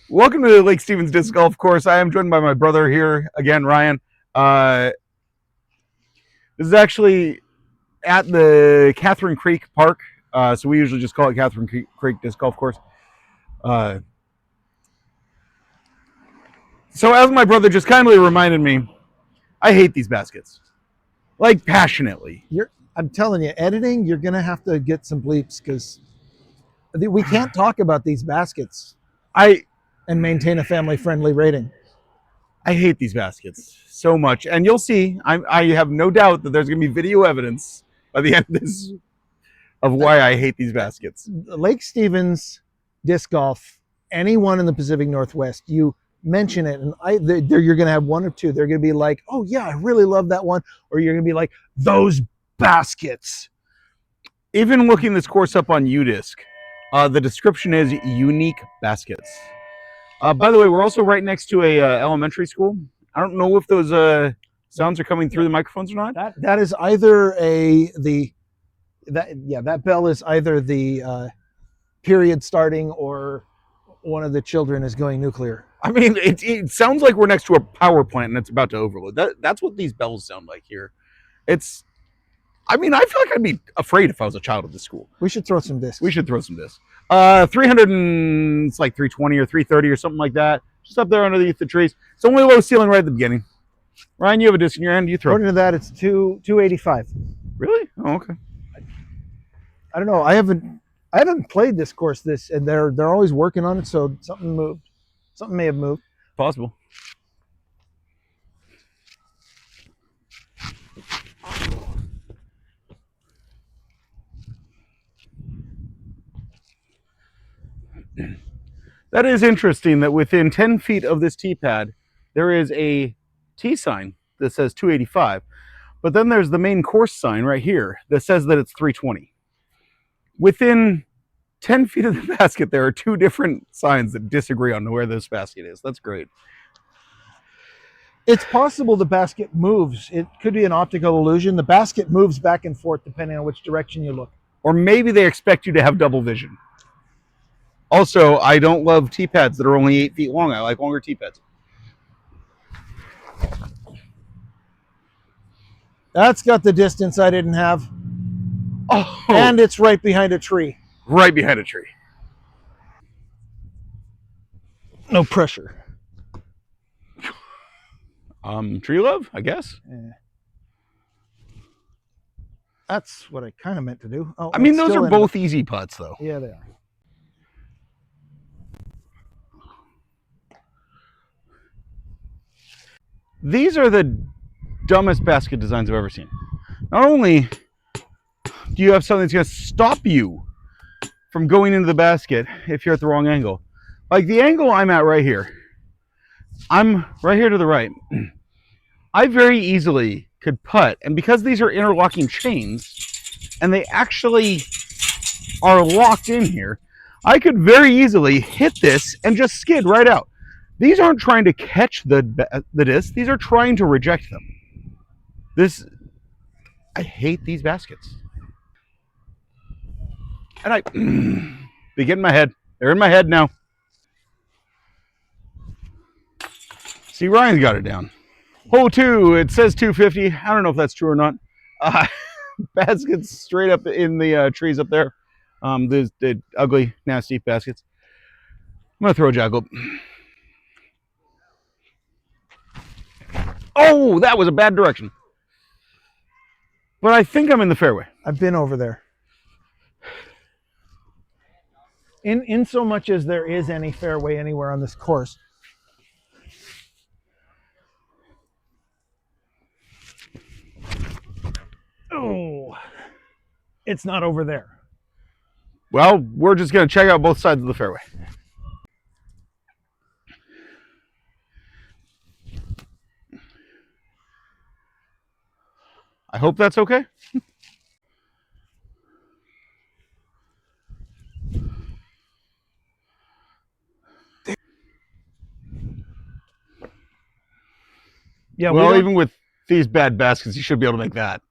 Welcome to Lake Stevens Disc Golf Course. I am joined by my brother here again, Ryan. This is actually at the Catherine Creek Park, so we usually just call it Catherine Creek Disc Golf Course. So as my brother just kindly reminded me, I hate these baskets, like passionately. I'm telling you, editing, you're going to have to get some bleeps because we can't talk about these baskets I and maintain a family-friendly rating. I hate these baskets so much, and you'll see. I have no doubt that there's going to be video evidence by the end of this of why I hate these baskets. Lake Stevens Disc Golf, anyone in the Pacific Northwest, you mention it, and you're going to have one or two. They're going to be like, oh, yeah, I really love that one. Or you're going to be like, those baskets. Even looking this course up on UDisc, the description is unique baskets. By the way, we're also right next to a elementary school. I don't know if those sounds are coming through the microphones or not. That is either that bell is either the period starting or one of the children is going nuclear. I mean, it sounds like we're next to a power plant and it's about to overload. That's what these bells sound like here. I feel like I'd be afraid if I was a child of this school. We should throw some discs. We should throw some discs. 300 and it's like 320 or 330 or something like that. Just up there underneath the trees. It's only low ceiling right at the beginning. Ryan, you have a disc in your hand. You throw. According to that, it's 285. Really? Oh, okay. I don't know. I haven't played this course and they're always working on it, so something moved. Something may have moved. Possible. That is interesting that within 10 feet of this tee pad, there is a tee sign that says 285, but then there's the main course sign right here that says that it's 320. Within 10 feet of the basket, there are two different signs that disagree on where this basket is. That's great. It's possible the basket moves. It could be an optical illusion. The basket moves back and forth depending on which direction you look. Or maybe they expect you to have double vision. Also, I don't love tee pads that are only 8 feet long. I like longer tee pads. That's got the distance I didn't have. Oh, and it's right behind a tree. Right behind a tree. No pressure. Tree love, I guess. Yeah. That's what I kind of meant to do. Oh, I mean, those are both easy putts, though. Yeah, they are. These are the dumbest basket designs I've ever seen. Not only do you have something that's going to stop you from going into the basket if you're at the wrong angle, like the angle I'm at right here, I'm right here to the right. I very easily could putt, and because these are interlocking chains and they actually are locked in here, I could very easily hit this and just skid right out. These aren't trying to catch the disc. These are trying to reject them. I hate these baskets. And they get in my head. They're in my head now. See, Ryan's got it down. Hole 2, it says 250. I don't know if that's true or not. Baskets straight up in the trees up there. The ugly, nasty baskets. I'm going to throw a jackal. Oh, that was a bad direction. But I think I'm in the fairway. I've been over there. In so much as there is any fairway anywhere on this course. Oh, it's not over there. Well, we're just going to check out both sides of the fairway. I hope that's okay. Yeah, well, even with these bad baskets, you should be able to make that.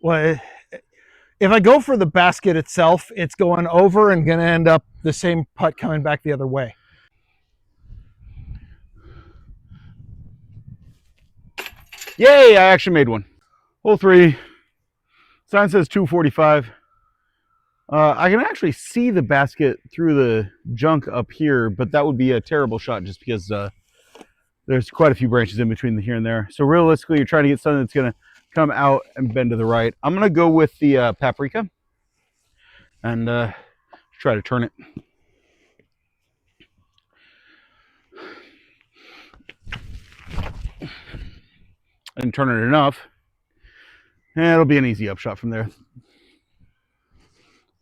Well, if I go for the basket itself, it's going over and going to end up the same putt coming back the other way. Yay, I actually made one. Hole 3. Sign says 245. I can actually see the basket through the junk up here, but that would be a terrible shot just because there's quite a few branches in between here and there. So realistically, you're trying to get something that's going to come out and bend to the right. I'm going to go with the paprika and try to turn it. I didn't turn it enough. And it'll be an easy upshot from there.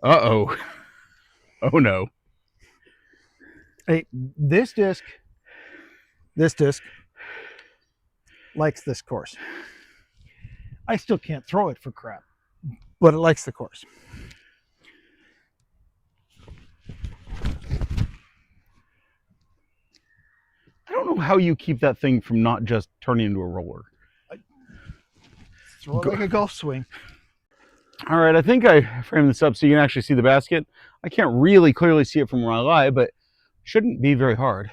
Uh-oh. Oh no. Hey, this disc likes this course. I still can't throw it for crap, but it likes the course. I don't know how you keep that thing from not just turning into a roller. Throw it like a golf swing. All right, I think I framed this up so you can actually see the basket. I can't really clearly see it from where I lie, but shouldn't be very hard.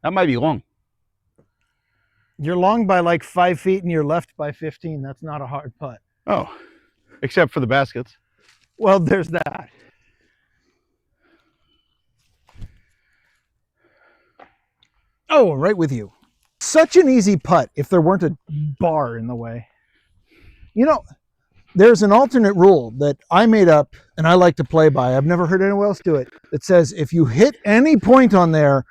That might be long. You're long by like 5 feet and you're left by 15. That's not a hard putt. Oh, except for the baskets. Well, there's that. Oh, right with you. Such an easy putt if there weren't a bar in the way. You know, there's an alternate rule that I made up and I like to play by. I've never heard anyone else do it. That says if you hit any point on there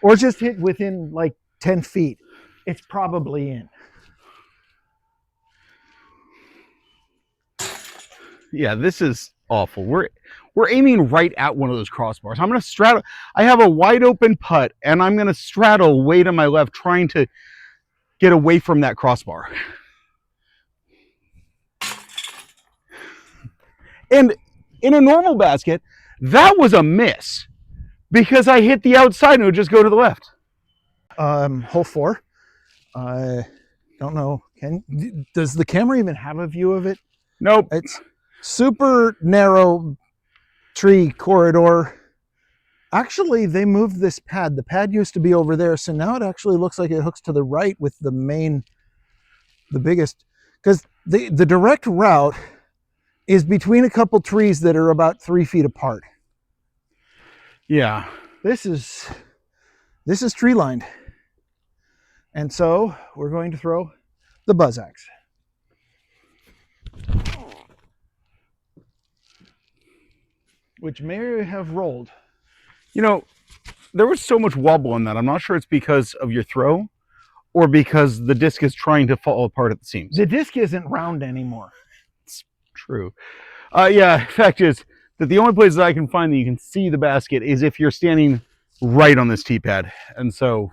or just hit within like 10 feet, it's probably in. Yeah, this is awful. We're aiming right at one of those crossbars. I'm going to straddle. I have a wide open putt, and I'm going to straddle way to my left, trying to get away from that crossbar. And in a normal basket, that was a miss because I hit the outside and it would just go to the left. Hole 4. I don't know. Does the camera even have a view of it? Nope. It's super narrow tree corridor. Actually, they moved this pad. The pad used to be over there, so now it actually looks like it hooks to the right with the biggest, because the direct route is between a couple trees that are about 3 feet apart. Yeah. This is tree lined. And so we're going to throw the buzz axe. Which may have rolled. You know, there was so much wobble on that. I'm not sure it's because of your throw or because the disc is trying to fall apart at the seams. The disc isn't round anymore. It's true. Yeah, fact is that the only place that I can find that you can see the basket is if you're standing right on this tee pad. And so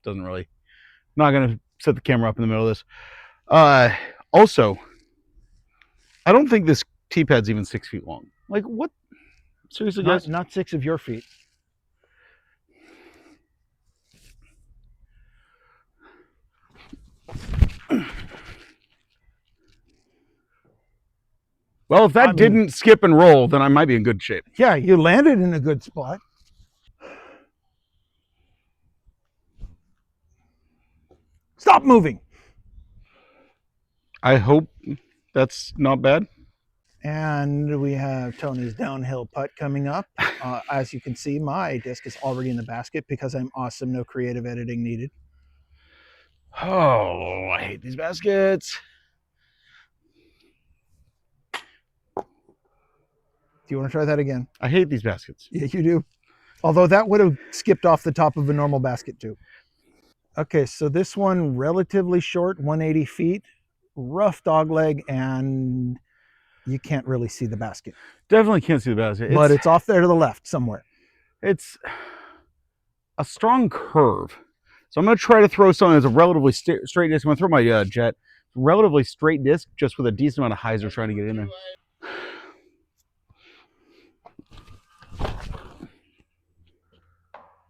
it doesn't really, not going to set the camera up in the middle of this. Also, I don't think this tee pad's even 6 feet long. Like, what? Seriously, guys? Not 6 of your feet. Well, if that didn't skip and roll, then I might be in good shape. Yeah, you landed in a good spot. Stop moving. I hope that's not bad. And we have Tony's downhill putt coming up. As you can see, my disc is already in the basket because I'm awesome. No creative editing needed. Oh, I hate these baskets. Do you want to try that again? I hate these baskets. Yeah, you do. Although that would have skipped off the top of a normal basket too. Okay, so this one relatively short, 180 feet, rough dog leg, and you can't really see the basket. Definitely can't see the basket. But it's off there to the left somewhere. It's a strong curve. So I'm going to try to throw something that's a relatively straight disc. I'm going to throw my jet. Relatively straight disc, just with a decent amount of hyzer trying to get in there.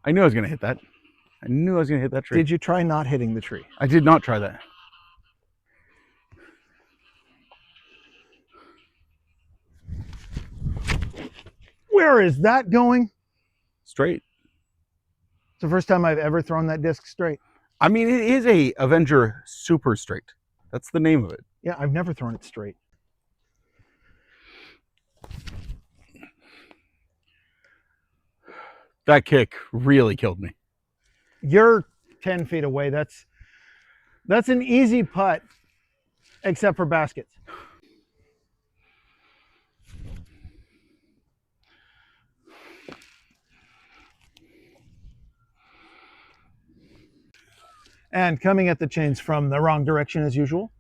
I knew I was going to hit that. I knew I was going to hit that tree. Did you try not hitting the tree? I did not try that. Where is that going? Straight. It's the first time I've ever thrown that disc straight. I mean, it is a Avenger Super Straight. That's the name of it. Yeah, I've never thrown it straight. That kick really killed me. You're 10 feet away. That's an easy putt, except for baskets. And coming at the chains from the wrong direction as usual.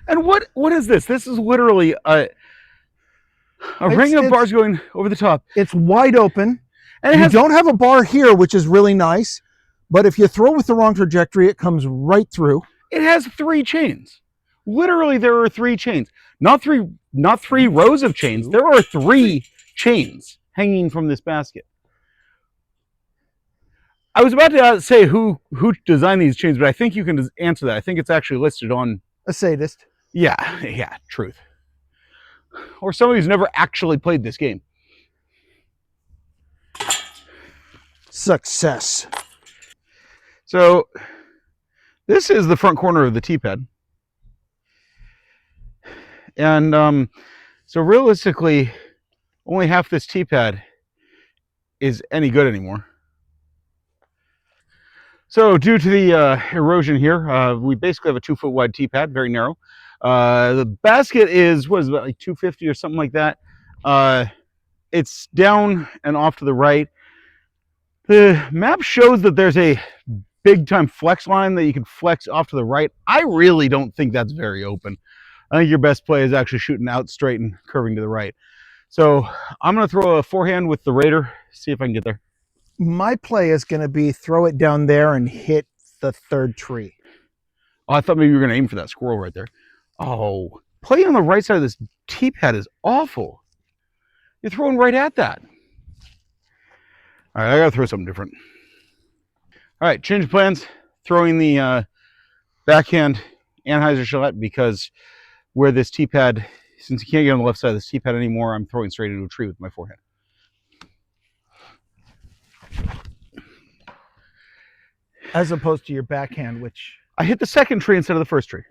And what is this? This is literally a ring of bars going over the top. It's wide open. And you don't have a bar here, which is really nice. But if you throw with the wrong trajectory, it comes right through. It has 3 chains. Literally, there are 3 chains. Not three rows of chains. There are 3 chains hanging from this basket. I was about to say who designed these chains, but I think you can answer that. I think it's actually listed on a sadist. Yeah, truth. Or somebody who's never actually played this game. Success. So this is the front corner of the tee pad. And so realistically, only half this tee pad is any good anymore. So due to the erosion here, we basically have a 2-foot wide tee pad, very narrow. The basket is, what is it, about like 250 or something like that. It's down and off to the right. The map shows that there's a big time flex line that you can flex off to the right. I really don't think that's very open. I think your best play is actually shooting out straight and curving to the right. So I'm going to throw a forehand with the Raider, see if I can get there. My play is going to be throw it down there and hit the 3rd tree. Oh, I thought maybe you were going to aim for that squirrel right there. Oh, playing on the right side of this tee pad is awful. You're throwing right at that. All right, I got to throw something different. All right, change of plans. Throwing the backhand Anheuser-Gillette because where this tee pad, since you can't get on the left side of this tee pad anymore, I'm throwing straight into a tree with my forehand. As opposed to your backhand, which... I hit the 2nd tree instead of the 1st tree.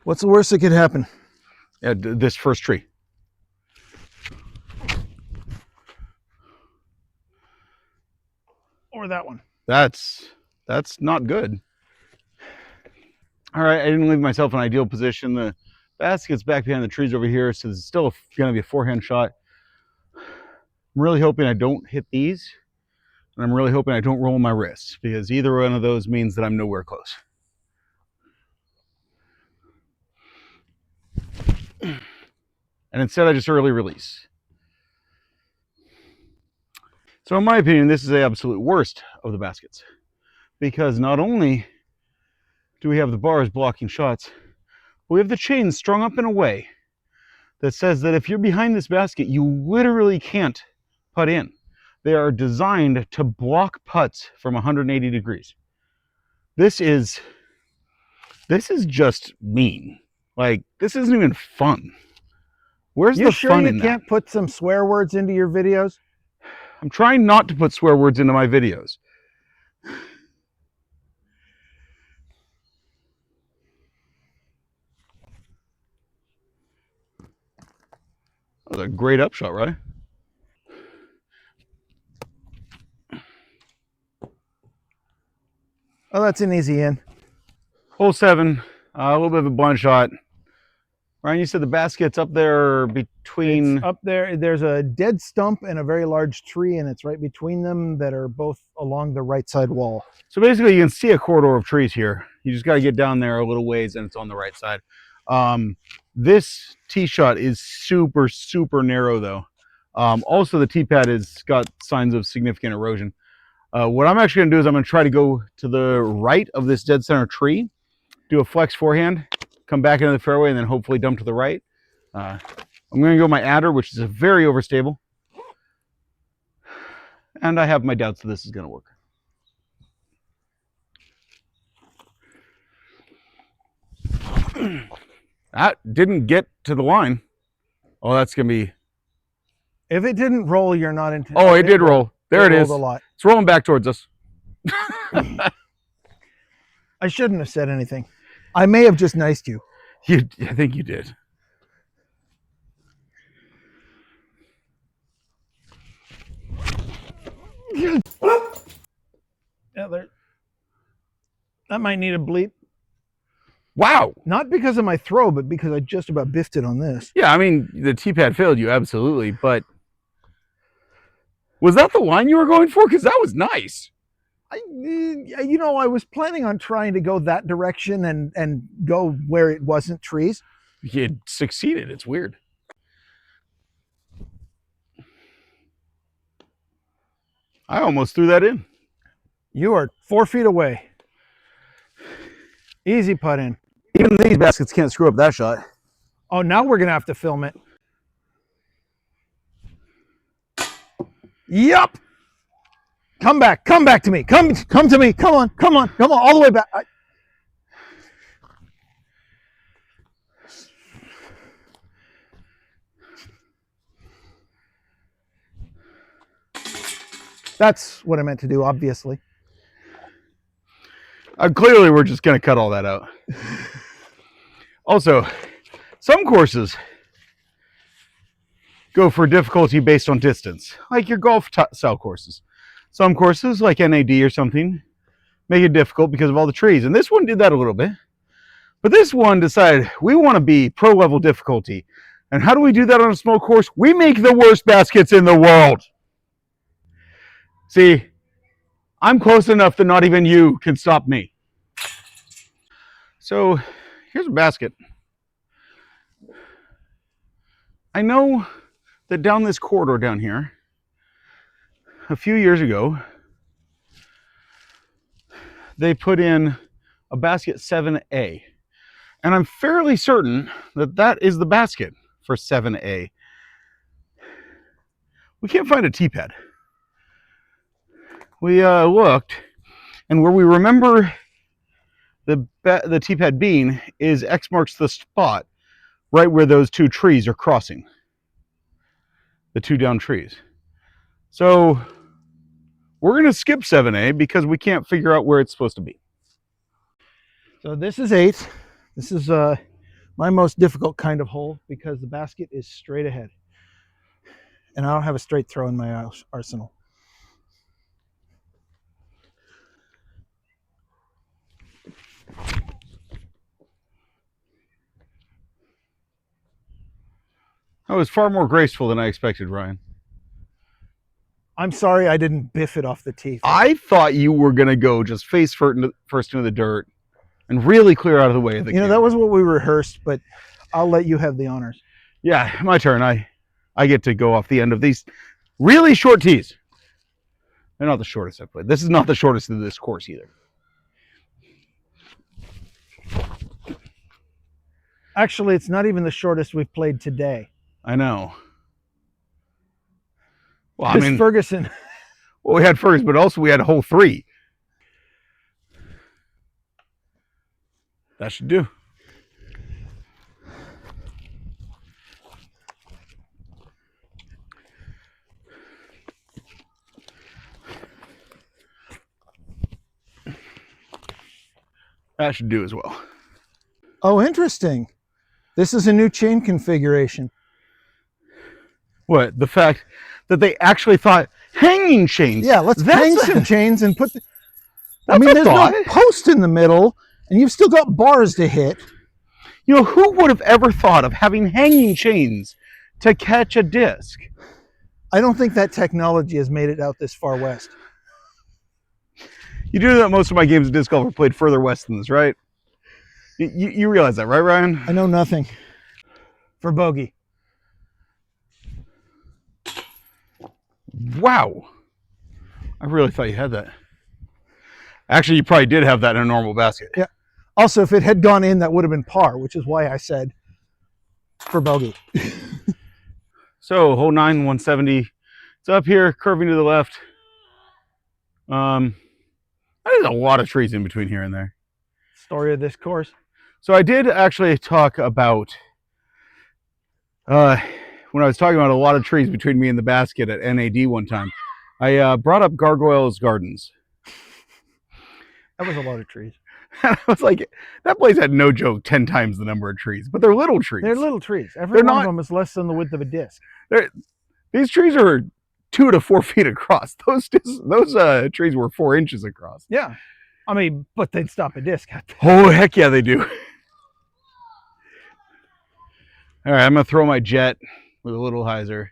What's the worst that could happen? Yeah, this 1st tree. Or that one. That's not good. All right, I didn't leave myself in an ideal position. The basket's back behind the trees over here, so it's still going to be a forehand shot. I'm really hoping I don't hit these, and I'm really hoping I don't roll my wrist, because either one of those means that I'm nowhere close. And instead I just early release. So in my opinion, this is the absolute worst of the baskets, because not only do we have the bars blocking shots, but we have the chains strung up in a way that says that if you're behind this basket, you literally can't putt in. They are designed to block putts from 180 degrees. This is just mean. Like, this isn't even fun. Where's the fun in that? You can't put some swear words into your videos? I'm trying not to put swear words into my videos. That was a great upshot, right? Oh, that's an easy in. Hole 7, a little bit of a blind shot. Ryan, you said the basket's up there between... It's up there. There's a dead stump and a very large tree, and it's right between them that are both along the right side wall. So basically, you can see a corridor of trees here. You just got to get down there a little ways, and it's on the right side. This tee shot is super, super narrow, though. Also, the tee pad has got signs of significant erosion. What I'm actually going to do is I'm going to try to go to the right of this dead center tree, do a flex forehand, come back into the fairway, and then hopefully dump to the right. I'm going to go my adder, which is a very overstable. And I have my doubts that this is going to work. That didn't get to the line. Oh, that's going to be If it didn't roll, you're not into. Oh, it did roll. There it is. rolled a lot. It's rolling back towards us. I shouldn't have said anything. I may have just niced you. I think you did. Yeah, that might need a bleep. Wow. Not because of my throw, but because I just about biffed it on this. Yeah, I mean, the T-pad failed you, absolutely, but was that the line you were going for? Because that was nice. I was planning on trying to go that direction and go where it wasn't trees. You succeeded. It's weird. I almost threw that in. You are 4 feet away. Easy putt in. Even these baskets can't screw up that shot. Oh, now we're going to have to film it. Yup. Come back to me. Come to me. Come on, all the way back. That's what I meant to do, obviously. Clearly, we're just going to cut all that out. Also, some courses go for difficulty based on distance, like your golf style courses. Some courses, like NAD or something, make it difficult because of all the trees. And this one did that a little bit. But this one decided we want to be pro level difficulty. And how do we do that on a small course? We make the worst baskets in the world. See, I'm close enough that not even you can stop me. So here's a basket. I know that down this corridor down here, a few years ago, they put in a basket 7A. And I'm fairly certain that that is the basket for 7A. We can't find a T-pad. We looked, and where we remember the T-pad being is X marks the spot right where those two trees are crossing. The two down trees. So we're going to skip 7A because we can't figure out where it's supposed to be. So this is 8. This is my most difficult kind of hole because the basket is straight ahead. And I don't have a straight throw in my arsenal. That was far more graceful than I expected, Ryan. I'm sorry I didn't biff it off the tee. I thought you were going to go just face first into the dirt and really clear out of the way of the camera. That was what we rehearsed, but I'll let you have the honors. Yeah, my turn. I get to go off the end of these really short tees. They're not the shortest I've played. This is not the shortest of this course either. Actually, it's not even the shortest we've played today. I know. Well, I mean, Ferguson. Well, we had Ferguson, but also we had a whole 3. That should do. That should do as well. Oh, interesting. This is a new chain configuration. What? The fact that they actually thought hanging chains. Yeah, let's hang some chains and put there's no post in the middle, and you've still got bars to hit. Who would have ever thought of having hanging chains to catch a disc? I don't think that technology has made it out this far west. You do know that most of my games of disc golf are played further west than this, right? You realize that, right, Ryan? I know nothing. For bogey. Wow. I really thought you had that. Actually, you probably did have that in a normal basket. Yeah. Also, if it had gone in, that would have been par, which is why I said for bogey. So, hole 9, 170. It's up here, curving to the left. There's a lot of trees in between here and there. Story of this course. So I did actually talk about when I was talking about a lot of trees between me and the basket at NAD one time, I brought up Gargoyles Gardens. That was a lot of trees. And I was like, that place had no joke 10 times the number of trees, but they're little trees. They're little trees. Every They're one not- of them is less than the width of a disc. These trees are 2 to 4 feet across. Those trees were 4 inches across. Yeah. I mean, but they'd stop a disc. Oh, heck yeah, they do. All right, I'm going to throw my jet with a little hyzer.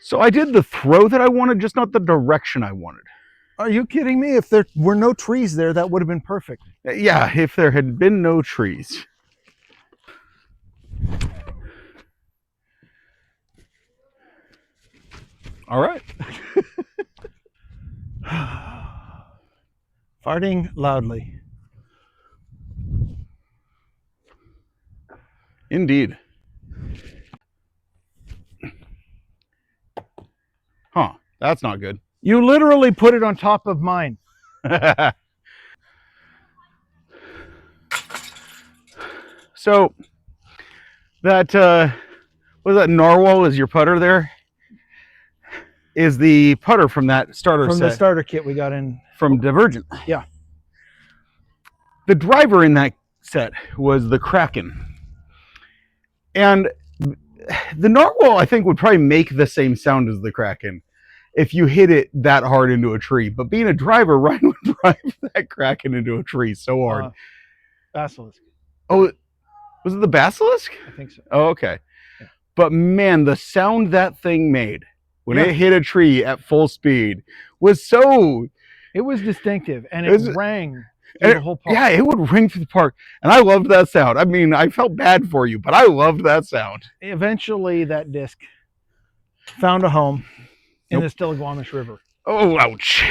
So I did the throw that I wanted, just not the direction I wanted. Are you kidding me? If there were no trees there, that would have been perfect. Yeah, if there had been no trees. All right. Farting loudly. Indeed. Huh, that's not good. You literally put it on top of mine. So that was that narwhal is your putter there? Is the putter from that starter From set the starter kit we got in. from Divergent. Yeah. The driver in that set was the Kraken. And the narwhal, I think, would probably make the same sound as the Kraken if you hit it that hard into a tree. But being a driver, Ryan would drive that Kraken into a tree so hard. Basilisk. Oh, was it the Basilisk? I think so. Oh, okay. Yeah. But man, the sound that thing made when Yeah. it hit a tree at full speed was so... It was distinctive, and It it was- rang through the whole park. Yeah, it would ring through the park. And I loved that sound. I mean, I felt bad for you, but I loved that sound. Eventually, that disc found a home in Nope. the Stillaguamish River. Oh, ouch.